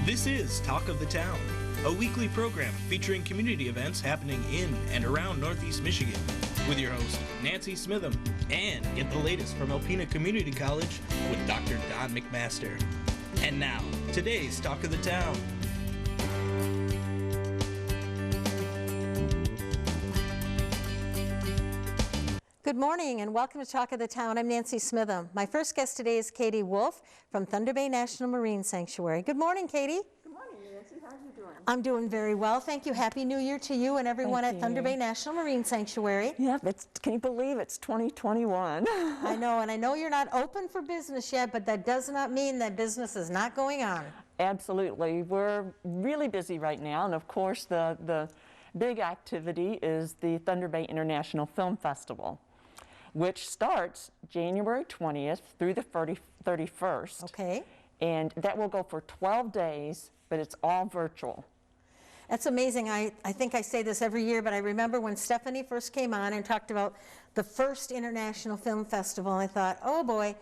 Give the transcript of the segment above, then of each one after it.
This is Talk of the Town, a weekly program featuring community events happening in and around Northeast Michigan, with your host, Nancy Smitham, and get the latest from Alpena Community College with Dr. Don McMaster. And now, today's Talk of the Town. Good morning and welcome to Talk of the Town. I'm Nancy Smitham. My first guest today is Katie Wolfe from Thunder Bay National Marine Sanctuary. Good morning, Katie. Good morning, Nancy. How are you doing? I'm doing very well, thank you. Happy New Year to you and everyone at Thunder Bay National Marine Sanctuary. Yeah, can you believe it's 2021? I know, and I know you're not open for business yet, but that does not mean that business is not going on. Absolutely. We're really busy right now, and of course the big activity is the Thunder Bay International Film Festival, which starts January 20th through the 31st. Okay. And that will go for 12 days, but it's all virtual. That's amazing. I think I say this every year, but I remember when Stephanie first came on and talked about the first International Film Festival, and I thought, oh boy,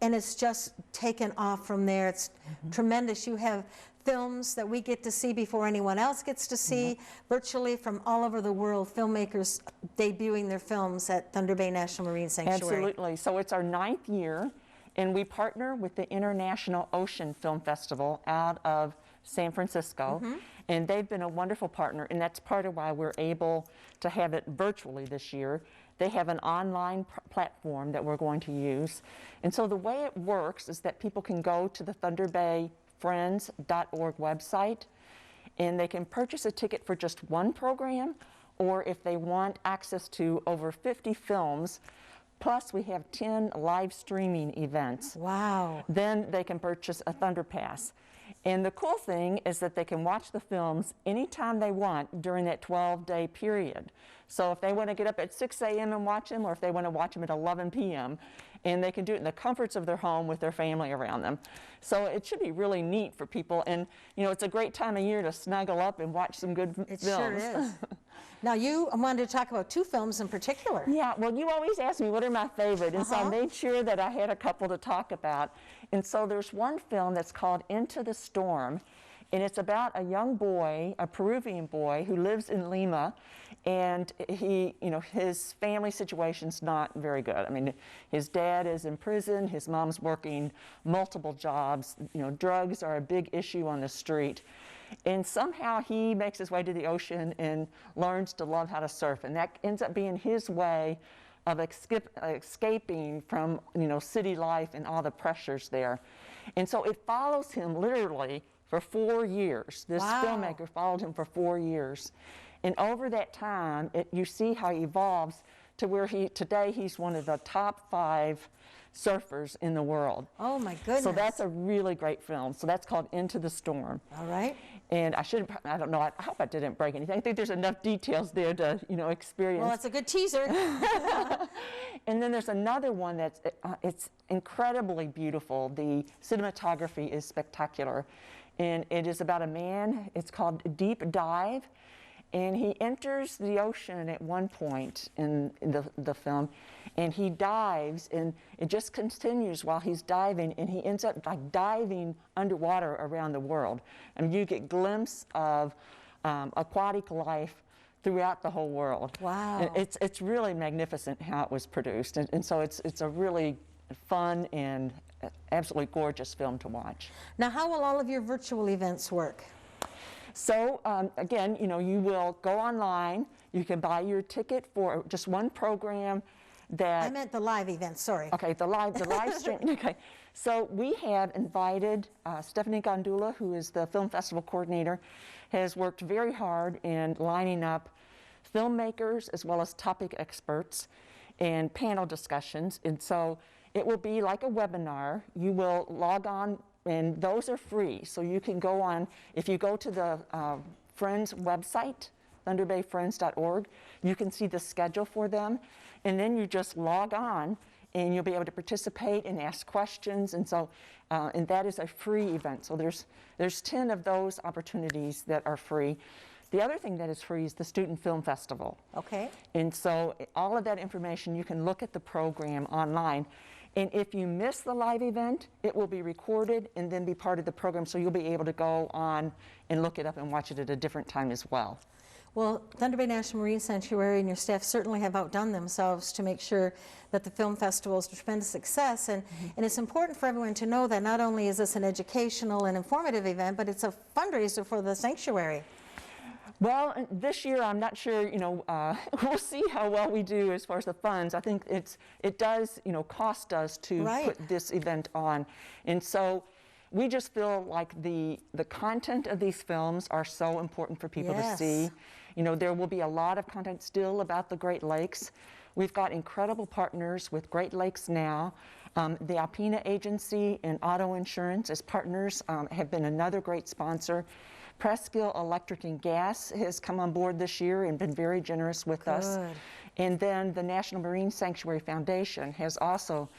and it's just taken off from there. It's tremendous. You have films that we get to see before anyone else gets to see, virtually from all over the world, filmmakers debuting their films at Thunder Bay National Marine Sanctuary. Absolutely. So it's our 9th year, and we partner with the International Ocean Film Festival out of San Francisco, and they've been a wonderful partner, and that's part of why we're able to have it virtually this year. They have an online platform that we're going to use, and so the way it works is that people can go to the Thunder Bay Friends.org website, and they can purchase a ticket for just one program, or if they want access to over 50 films, plus we have 10 live streaming events. Wow. Then they can purchase a Thunder Pass. And the cool thing is that they can watch the films anytime they want during that 12-day period. So if they want to get up at 6 a.m. and watch them, or if they want to watch them at 11 p.m., and they can do it in the comforts of their home with their family around them. So it should be really neat for people, and you know, it's a great time of year to snuggle up and watch some good films. It sure is. Now you wanted to talk about 2 films in particular. Yeah, well, you always ask me what are my favorite, and so I made sure that I had a couple to talk about. And so there's one film that's called Into the Storm, and it's about a young boy, a Peruvian boy, who lives in Lima, and his family situation's not very good. I mean, his dad is in prison, his mom's working multiple jobs, drugs are a big issue on the street. And somehow he makes his way to the ocean and learns to love how to surf, and that ends up being his way of escaping from city life and all the pressures there. And so it follows him literally for 4 years. This filmmaker followed him for 4 years. And over that time, you see how he evolves to where today he's one of the top 5 surfers in the world. Oh my goodness. So that's a really great film. So that's called Into the Storm. All right. And I don't know, I hope I didn't break anything. I think there's enough details there to, experience. Well, it's a good teaser. And then there's another one that's, it's incredibly beautiful. The cinematography is spectacular. And it is about a man, it's called Deep Dive. And he enters the ocean at one point in the film, and he dives, and it just continues while he's diving, and he ends up like diving underwater around the world. And you get a glimpse of aquatic life throughout the whole world. Wow. And it's really magnificent how it was produced, and so it's a really fun and absolutely gorgeous film to watch. Now, how will all of your virtual events work? So again, you will go online, you can buy your ticket for just one program that... I meant the live event, sorry. Okay, the live stream, okay. So we have invited Stephanie Gondula, who is the film festival coordinator, has worked very hard in lining up filmmakers as well as topic experts and panel discussions. And so it will be like a webinar. You will log on, and those are free. So you can go on, if you go to the Friends website, thunderbayfriends.org, you can see the schedule for them. And then you just log on, and you'll be able to participate and ask questions. And so, and that is a free event. So there's 10 of those opportunities that are free. The other thing that is free is the Student Film Festival. Okay. And so all of that information, you can look at the program online. And if you miss the live event, it will be recorded and then be part of the program, so you'll be able to go on and look it up and watch it at a different time as well. Well, Thunder Bay National Marine Sanctuary and your staff certainly have outdone themselves to make sure that the film festival is a tremendous success. And it's important for everyone to know that not only is this an educational and informative event, but it's a fundraiser for the sanctuary. Well, this year I'm not sure, we'll see how well we do as far as the funds. I think it does, cost us to put this event on. And so we just feel like the content of these films are so important for people to see. There will be a lot of content still about the Great Lakes. We've got incredible partners with Great Lakes Now. The Alpena Agency and Auto Insurance as partners have been another great sponsor. Presskill Electric and Gas has come on board this year and been very generous with us. And then the National Marine Sanctuary Foundation has also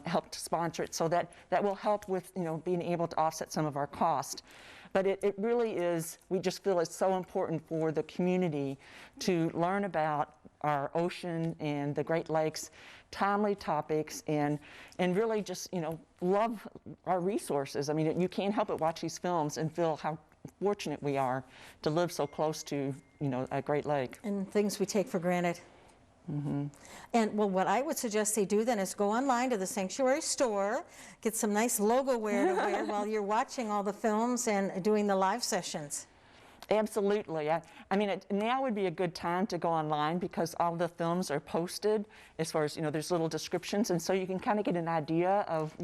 helped sponsor it, so that will help with being able to offset some of our cost. But it really is, we just feel it's so important for the community to learn about our ocean and the Great Lakes, timely topics, and really just love our resources. I mean, you can't help but watch these films and feel how fortunate we are to live so close to a Great Lake. And things we take for granted. And well, what I would suggest they do then is go online to the Sanctuary store, get some nice logo wear to wear while you're watching all the films and doing the live sessions. Absolutely. I mean, now would be a good time to go online because all the films are posted as far as, there's little descriptions, and so you can kind of get an idea of,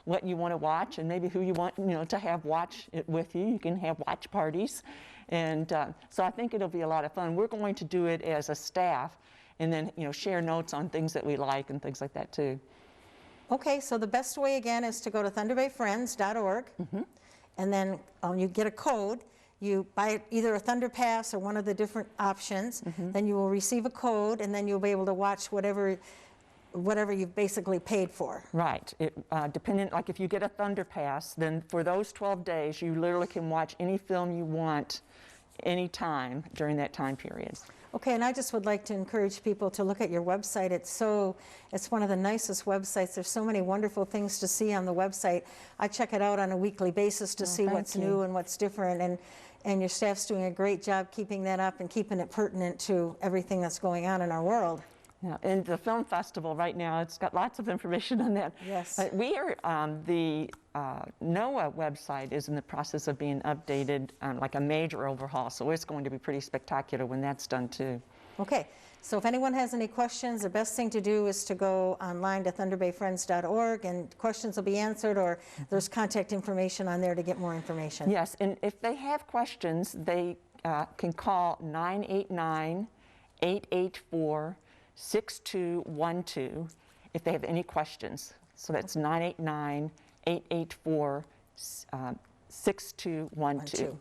what you want to watch and maybe who you want, to have watch it with you. You can have watch parties. And so I think it'll be a lot of fun. We're going to do it as a staff and then, share notes on things that we like and things like that too. Okay, so the best way again is to go to thunderbayfriends.org, and then you get a code. You buy either a Thunder Pass or one of the different options, then you will receive a code, and then you'll be able to watch whatever you've basically paid for. Right. Depending, like if you get a Thunder Pass, then for those 12 days, you literally can watch any film you want anytime during that time period. Okay, and I just would like to encourage people to look at your website. It's one of the nicest websites. There's so many wonderful things to see on the website. I check it out on a weekly basis to see what's new and what's different, and your staff's doing a great job keeping that up and keeping it pertinent to everything that's going on in our world. Yeah, and the film festival right now, it's got lots of information on that. Yes. We are, the NOAA website is in the process of being updated, like a major overhaul, so it's going to be pretty spectacular when that's done too. Okay, so if anyone has any questions, the best thing to do is to go online to thunderbayfriends.org, and questions will be answered, or there's contact information on there to get more information. Yes, and if they have questions, they can call 989-884-6212 if they have any questions. So that's 989-884-6212.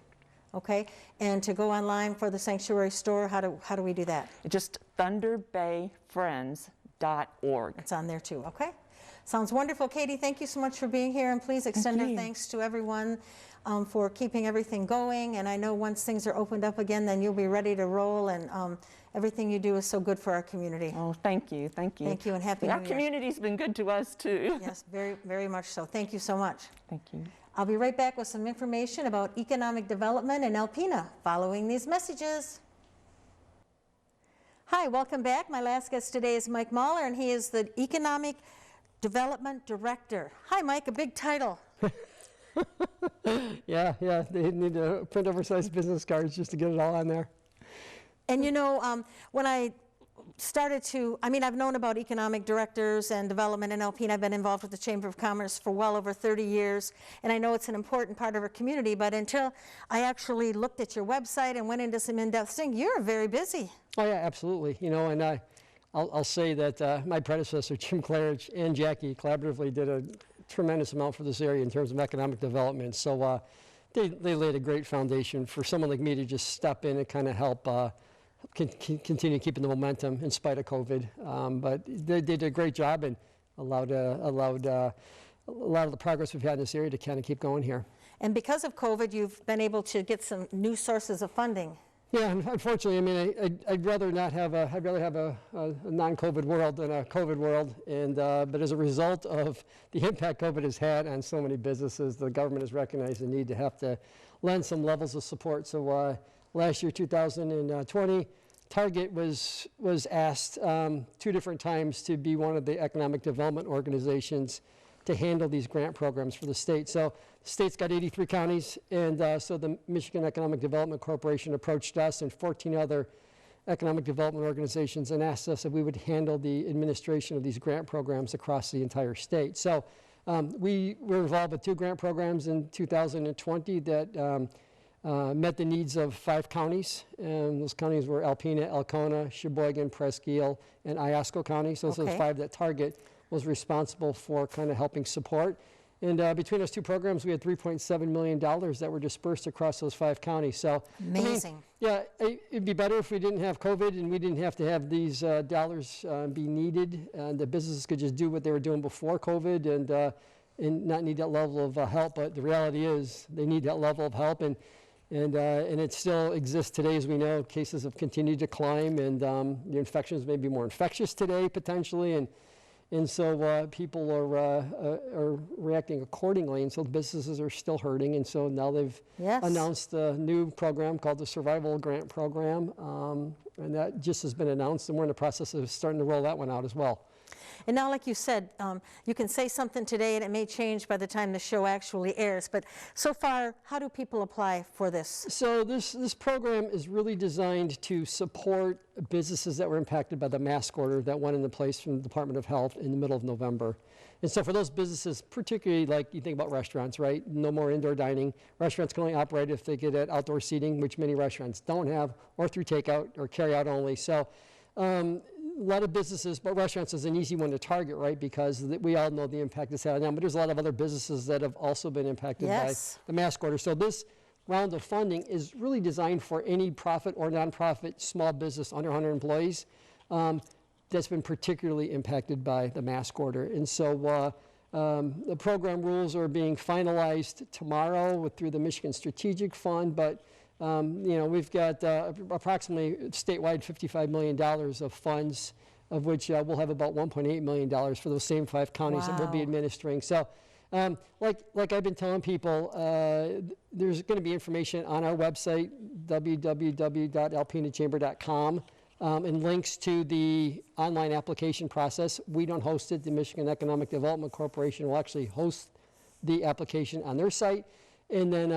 Okay, and to go online for the Sanctuary store, how do we do that? Just thunderbayfriends.org. It's on there too, okay? Sounds wonderful. Katie, thank you so much for being here, and please extend our thanks to everyone for keeping everything going. And I know once things are opened up again, then you'll be ready to roll, and everything you do is so good for our community. Oh, thank you, thank you. Thank you, and happy New Year. Our community's been good to us too. Yes, very, very much so. Thank you so much. Thank you. I'll be right back with some information about economic development in Alpena following these messages. Hi, welcome back. My last guest today is Mike Muller, and he is the Economic Development Director. Hi, Mike, a big title. Yeah, they need to print oversized business cards just to get it all on there. And when I started to, I've known about economic directors and development in Alpena. I've been involved with the Chamber of Commerce for well over 30 years, and I know it's an important part of our community, but until I actually looked at your website and went into some in-depth thing, you're very busy. Oh yeah, absolutely. And I'll say that my predecessor, Jim Claridge, and Jackie collaboratively did a tremendous amount for this area in terms of economic development. So they laid a great foundation for someone like me to just step in and kind of help continue keeping the momentum in spite of COVID. But they did a great job and allowed a lot of the progress we've had in this area to kind of keep going here. And because of COVID, you've been able to get some new sources of funding. Yeah, unfortunately, I mean, I'd rather not have I'd rather have a non-COVID world than a COVID world. And but as a result of the impact COVID has had on so many businesses, the government has recognized the need to have to lend some levels of support. So last year, 2020, Target was asked 2 different times to be one of the economic development organizations to handle these grant programs for the state. So the state's got 83 counties, and so the Michigan Economic Development Corporation approached us and 14 other economic development organizations and asked us if we would handle the administration of these grant programs across the entire state. So we were involved with 2 grant programs in 2020 that met the needs of 5 counties, and those counties were Alpena, Elkona, Sheboygan, Presque Isle, and Iosco County. So those are the 5 that Target was responsible for kind of helping support. And between those 2 programs, we had $3.7 million that were dispersed across those 5 counties. So Amazing. I mean, yeah, it'd be better if we didn't have COVID and we didn't have to have these dollars be needed. The businesses could just do what they were doing before COVID and not need that level of help. But the reality is they need that level of help. And it still exists today, as we know. Cases have continued to climb, and the infections may be more infectious today, potentially. And so people are reacting accordingly, and so businesses are still hurting. And so now they've announced a new program called the Survival Grant Program, and that just has been announced, and we're in the process of starting to roll that one out as well. And now, like you said, you can say something today and it may change by the time the show actually airs, but so far, how do people apply for this? So this program is really designed to support businesses that were impacted by the mask order that went into place from the Department of Health in the middle of November. And so for those businesses, particularly like you think about restaurants, right? No more indoor dining. Restaurants can only operate if they get at outdoor seating, which many restaurants don't have, or through takeout or carry out only. So a lot of businesses, but restaurants is an easy one to target, right? Because we all know the impact it's had on them, but there's a lot of other businesses that have also been impacted by the mask order. So this round of funding is really designed for any profit or nonprofit small business under 100 employees that's been particularly impacted by the mask order. And so the program rules are being finalized tomorrow through the Michigan Strategic Fund, but you know, we've got approximately statewide $55 million of funds, of which we'll have about $1.8 million for those same 5 counties that we'll be administering. So like I've been telling people, there's going to be information on our website, www.alpenachamber.com, and links to the online application process. We don't host it. The Michigan Economic Development Corporation will actually host the application on their site. And then,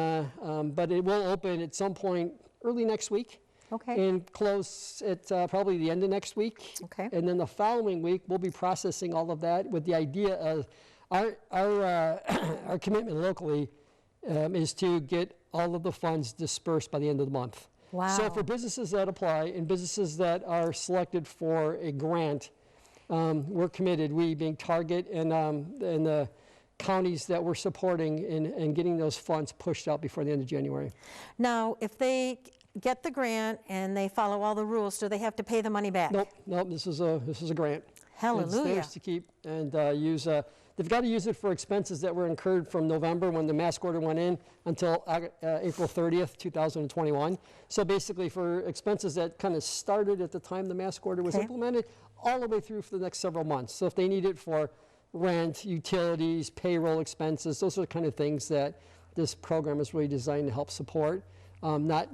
but it will open at some point early next week. Okay. And close at probably the end of next week. Okay. And then the following week, we'll be processing all of that with the idea of our commitment locally is to get all of the funds dispersed by the end of the month. Wow. So for businesses that apply and businesses that are selected for a grant, we're committed, we being Target and the counties that we're supporting in getting those funds pushed out before the end of January. Now, if they get the grant and they follow all the rules, do they have to pay the money back? Nope. This is a grant. Hallelujah. It's theirs to keep and use. They've got to use it for expenses that were incurred from November when the mask order went in until April 30th, 2021. So basically for expenses that kind of started at the time the mask order was implemented all the way through for the next several months. So if they need it for rent, utilities, payroll expenses, those are the kind of things that this program is really designed to help support. Not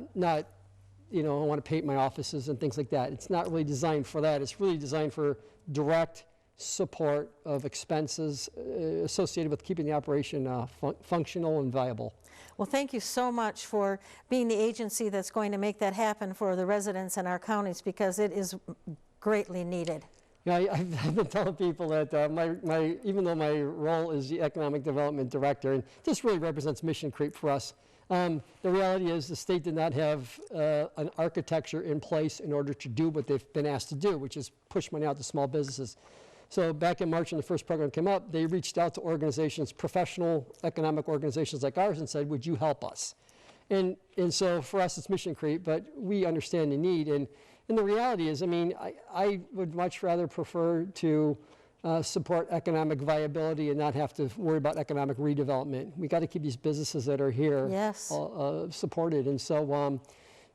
you know, I want to paint my offices and things like that. It's not really designed for that. It's really designed for direct support of expenses associated with keeping the operation functional and viable. Well, thank you so much for being the agency that's going to make that happen for the residents in our counties, because it is greatly needed. Yeah, I've been telling people that even though my role is the economic development director, and this really represents mission creep for us, the reality is the state did not have an architecture in place in order to do what they've been asked to do, which is push money out to small businesses. So back in March when the first program came up, they reached out to organizations, professional economic organizations like ours, and said, would you help us? And so for us, it's mission creep, but we understand the need. And the reality is, I mean, I would much rather prefer to support economic viability and not have to worry about economic redevelopment. We got to keep these businesses that are here supported. And so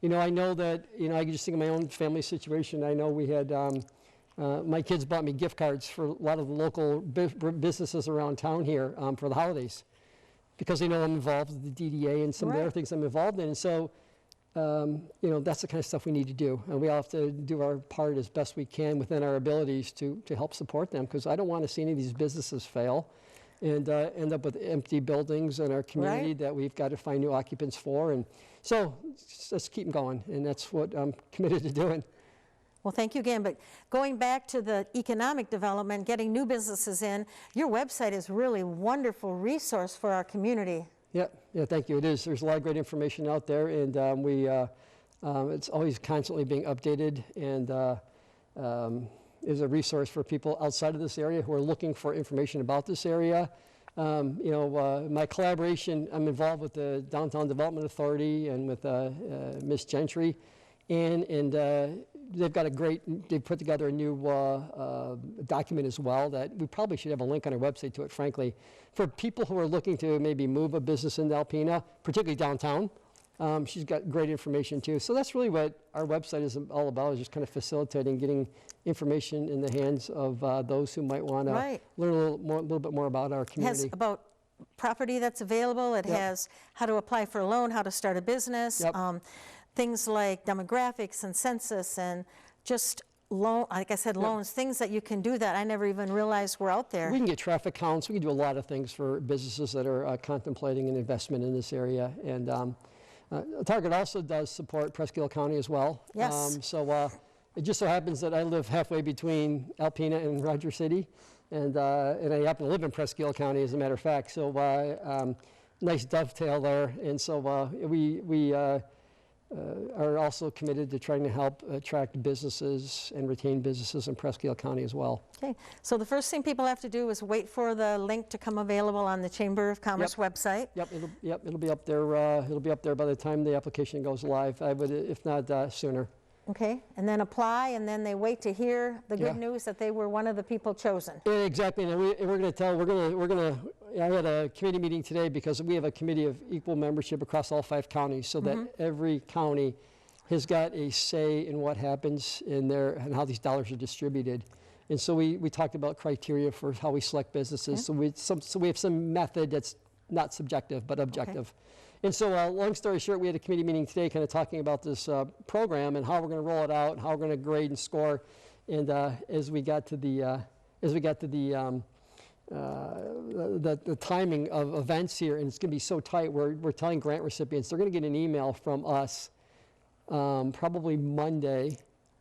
You know, I know that, you know, I can just think of my own family situation. I know we had, my kids bought me gift cards for a lot of the local businesses around town here for the holidays, because they know I'm involved with the DDA and some of the other things I'm involved in. And so, you know, that's the kind of stuff we need to do. And we all have to do our part as best we can within our abilities to help support them, because I don't want to see any of these businesses fail and end up with empty buildings in our community that we've got to find new occupants for. And so let's keep going, and that's what I'm committed to doing. Well, thank you again. But going back to the economic development, getting new businesses in, your website is really a wonderful resource for our community. Yeah, thank you. It is. There's a lot of great information out there, and it's always constantly being updated, and is a resource for people outside of this area who are looking for information about this area. You know, my collaboration, I'm involved with the Downtown Development Authority and with Ms. Gentry, and they've got they've put together a new document as well that we probably should have a link on our website to it, frankly, for people who are looking to maybe move a business into Alpena, particularly downtown. She's got great information too. So that's really what our website is all about, is just kind of facilitating getting information in the hands of those who might want to learn a little bit more about our community. It has about property that's available. It has how to apply for a loan, how to start a business, things like demographics and census, and just like I said, loans, things that you can do that I never even realized were out there. We can get traffic counts. We can do a lot of things for businesses that are contemplating an investment in this area. And Target also does support Presque Isle County as well. Yes. So it just so happens that I live halfway between Alpena and Rogers City, and I happen to live in Presque Isle County, as a matter of fact. So nice dovetail there. And so we are also committed to trying to help attract businesses and retain businesses in Presque Isle County as well. Okay, so the first thing people have to do is wait for the link to come available on the Chamber of Commerce website. It'll be up there. It'll be up there by the time the application goes live. I would, if not sooner. Okay, and then apply, and then they wait to hear the good news that they were one of the people chosen. Yeah, exactly, and we're going to tell. I had a committee meeting today because we have a committee of equal membership across all 5 counties, so that every county has got a say in what happens in there and how these dollars are distributed. And so we talked about criteria for how we select businesses. So we have some method that's not subjective but objective. And so, long story short, we had a committee meeting today, kind of talking about this program and how we're going to roll it out, and how we're going to grade and score. And as we got to the timing of events here, and it's going to be so tight, we're telling grant recipients they're going to get an email from us probably Monday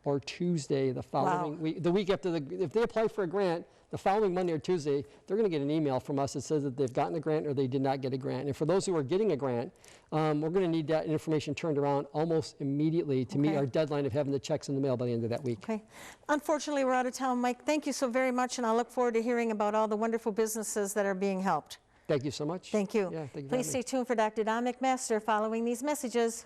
or Tuesday the following week, the week after if they apply for a grant, the following Monday or Tuesday, they're going to get an email from us that says that they've gotten a grant or they did not get a grant. And for those who are getting a grant, we're going to need that information turned around almost immediately to meet our deadline of having the checks in the mail by the end of that week. Okay. Unfortunately, we're out of town. Mike, thank you so very much, and I look forward to hearing about all the wonderful businesses that are being helped. Thank you so much. Thank you. Yeah, thank you. Please stay tuned for Dr. Don McMaster following these messages.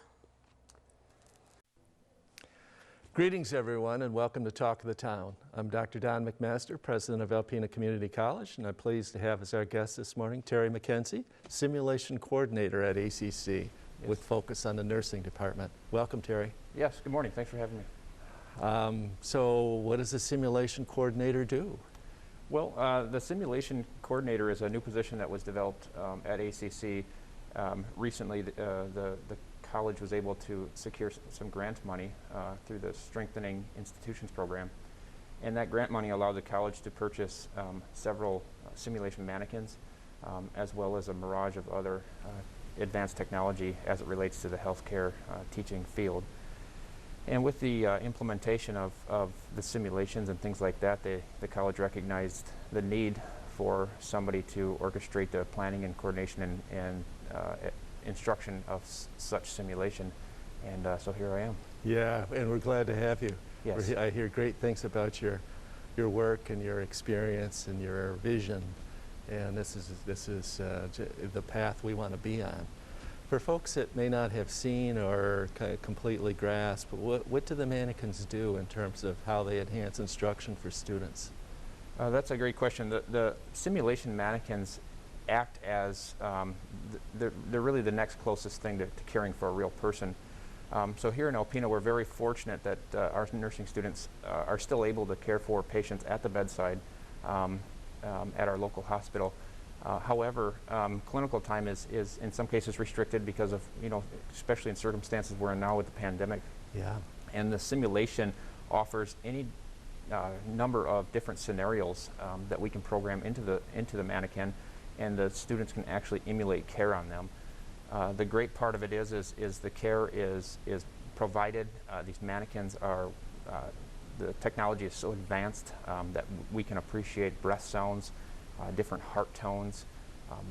Greetings, everyone, and welcome to Talk of the Town. I'm Dr. Don McMaster, president of Alpena Community College, and I'm pleased to have as our guest this morning Terry McKenzie, simulation coordinator at ACC, with focus on the nursing department. Welcome, Terry. Yes, good morning. Thanks for having me. So what does a simulation coordinator do? Well, the simulation coordinator is a new position that was developed at ACC. Recently, the college was able to secure some grant money through the Strengthening Institutions program. And that grant money allowed the college to purchase several simulation mannequins, as well as a mirage of other advanced technology as it relates to the healthcare teaching field. And with the implementation of the simulations and things like that, the college recognized the need for somebody to orchestrate the planning and coordination and instruction of such simulation, and so here I am. Yeah, and we're glad to have you. Yes. I hear great things about your work and your experience and your vision, and this is the path we want to be on. For folks that may not have seen or kind of completely grasp, what do the mannequins do in terms of how they enhance instruction for students? That's a great question. The simulation mannequins act as they're really the next closest thing to caring for a real person. So here in Alpena, we're very fortunate that our nursing students are still able to care for patients at the bedside at our local hospital. However, clinical time is in some cases restricted because of, especially in circumstances we're in now with the pandemic. Yeah. And the simulation offers any number of different scenarios that we can program into the mannequin, and the students can actually emulate care on them. The great part of it is the care is provided. These mannequins are, the technology is so advanced that we can appreciate breath sounds, different heart tones.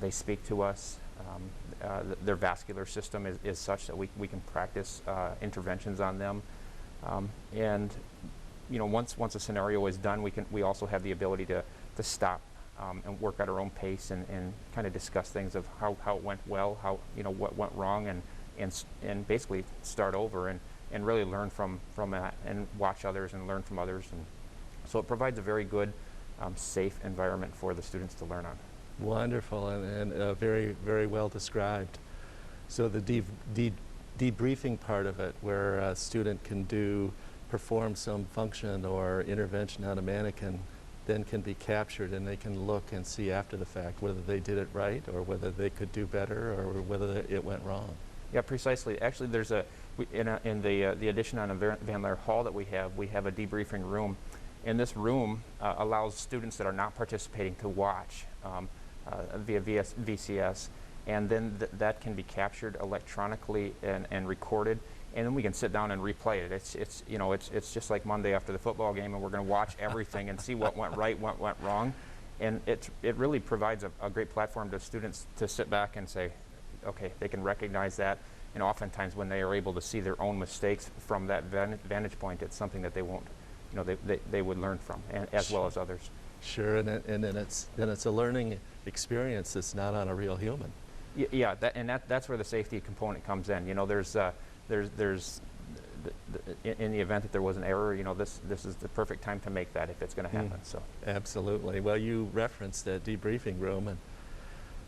They speak to us. Their vascular system is such that we can practice interventions on them. And once a scenario is done, we also have the ability to stop and work at our own pace and kind of discuss things of how it went well, what went wrong, and basically start over and really learn from that and watch others and learn from others. And so it provides a very good, safe environment for the students to learn on. Wonderful, and very, very well described. So the debriefing part of it, where a student can perform some function or intervention on a mannequin, then can be captured, and they can look and see after the fact whether they did it right or whether they could do better or whether it went wrong. Yeah, precisely. Actually, there's in the addition on a Van Laer Hall that we have a debriefing room. And this room allows students that are not participating to watch via VCS, and then that can be captured electronically and recorded, and then we can sit down and replay it. It's just like Monday after the football game, and we're going to watch everything and see what went right, what went wrong, and it really provides a great platform to students to sit back and say, okay, they can recognize that, and oftentimes when they are able to see their own mistakes from that vantage point, it's something that they won't, they would learn from, and as well as others. Sure, and then it's a learning experience that's not on a real human. Yeah, that's where the safety component comes in. There's in the event that there was an error, this is the perfect time to make that if it's going to happen. So absolutely. Well, you referenced that debriefing room, and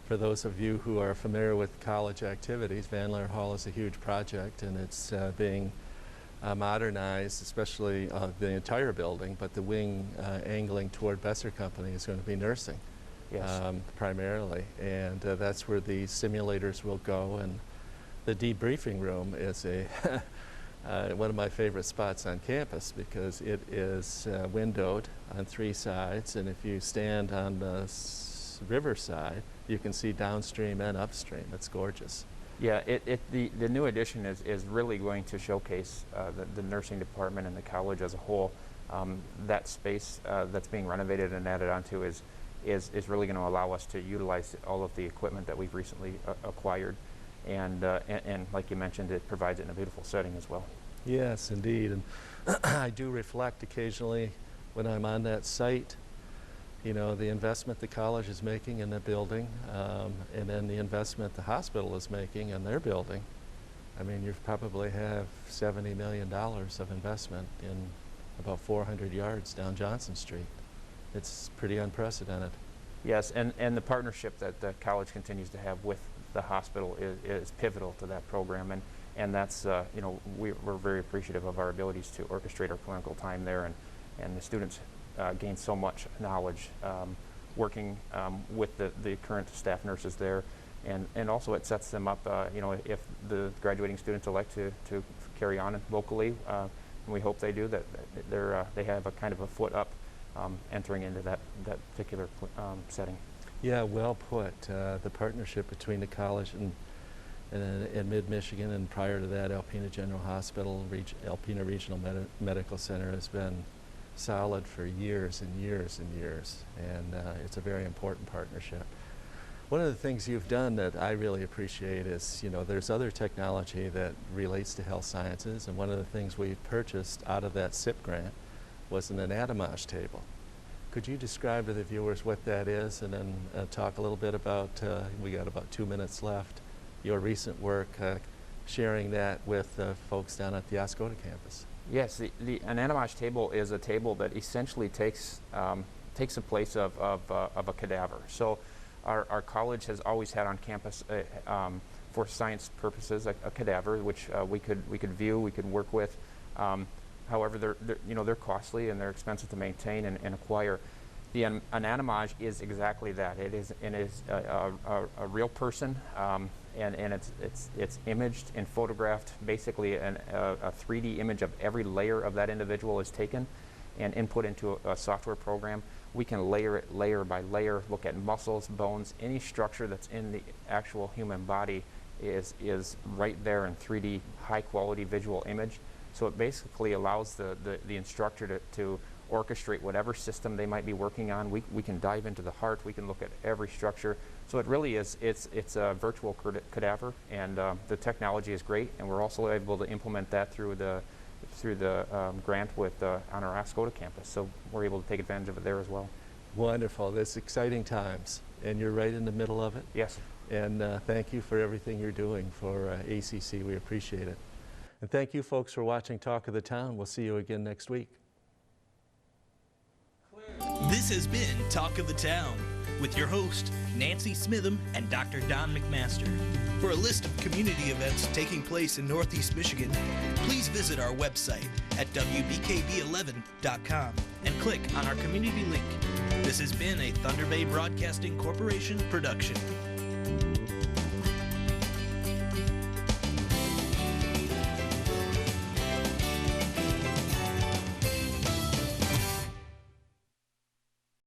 for those of you who are familiar with college activities, Van Laer Hall is a huge project, and it's being modernized, especially the entire building, but the wing angling toward Besser Company is going to be nursing. Yes. Primarily, and that's where the simulators will go. And the debriefing room is one of my favorite spots on campus because it is windowed on 3 sides, and if you stand on the river side, you can see downstream and upstream. It's gorgeous. Yeah, the new addition is really going to showcase the nursing department and the college as a whole. That space that's being renovated and added onto is really going to allow us to utilize all of the equipment that we've recently acquired, and like you mentioned, it provides it in a beautiful setting as well. Yes, indeed, and I do reflect occasionally when I'm on that site, the investment the college is making in the building, and then the investment the hospital is making in their building. I mean, you probably have $70 million of investment in about 400 yards down Johnson Street. It's pretty unprecedented. Yes, and the partnership that the college continues to have with the hospital is pivotal to that program, and that's we're very appreciative of our abilities to orchestrate our clinical time there, and the students gain so much knowledge working with the current staff nurses there, and also it sets them up, if the graduating students elect to carry on locally, and we hope they do, that they have a kind of a foot up entering into that particular setting. Yeah, well put. The partnership between the college and Mid-Michigan, and prior to that, Alpena General Hospital, Alpena Regional Medical Center has been solid for years and years and years, and it's a very important partnership. One of the things you've done that I really appreciate is, there's other technology that relates to health sciences, and one of the things we purchased out of that SIP grant was an Anatomage table. Could you describe to the viewers what that is, and then talk a little bit about, we got about 2 minutes left, your recent work sharing that with folks down at the Oscoda campus? Yes, the Anatomage table is a table that essentially takes the place of a cadaver. So our college has always had on campus for science purposes, a cadaver, which we could view, we could work with. However, they're costly and they're expensive to maintain and acquire. The Anatomage is exactly that. It is a real person, and it's imaged and photographed. Basically, a 3D image of every layer of that individual is taken and input into a software program. We can layer it layer by layer, look at muscles, bones, any structure that's in the actual human body is right there in 3D, high-quality visual image. So it basically allows the instructor to orchestrate whatever system they might be working on. We can dive into the heart. We can look at every structure. So it really is, it's a virtual cadaver, and the technology is great, and we're also able to implement that through the grant with on our Ascota campus. So we're able to take advantage of it there as well. Wonderful. That's exciting times, and you're right in the middle of it. Yes. And thank you for everything you're doing for ACC. We appreciate it. And thank you, folks, for watching Talk of the Town. We'll see you again next week. This has been Talk of the Town with your host, Nancy Smitham and Dr. Don McMaster. For a list of community events taking place in Northeast Michigan, please visit our website at wbkb11.com and click on our community link. This has been a Thunder Bay Broadcasting Corporation production.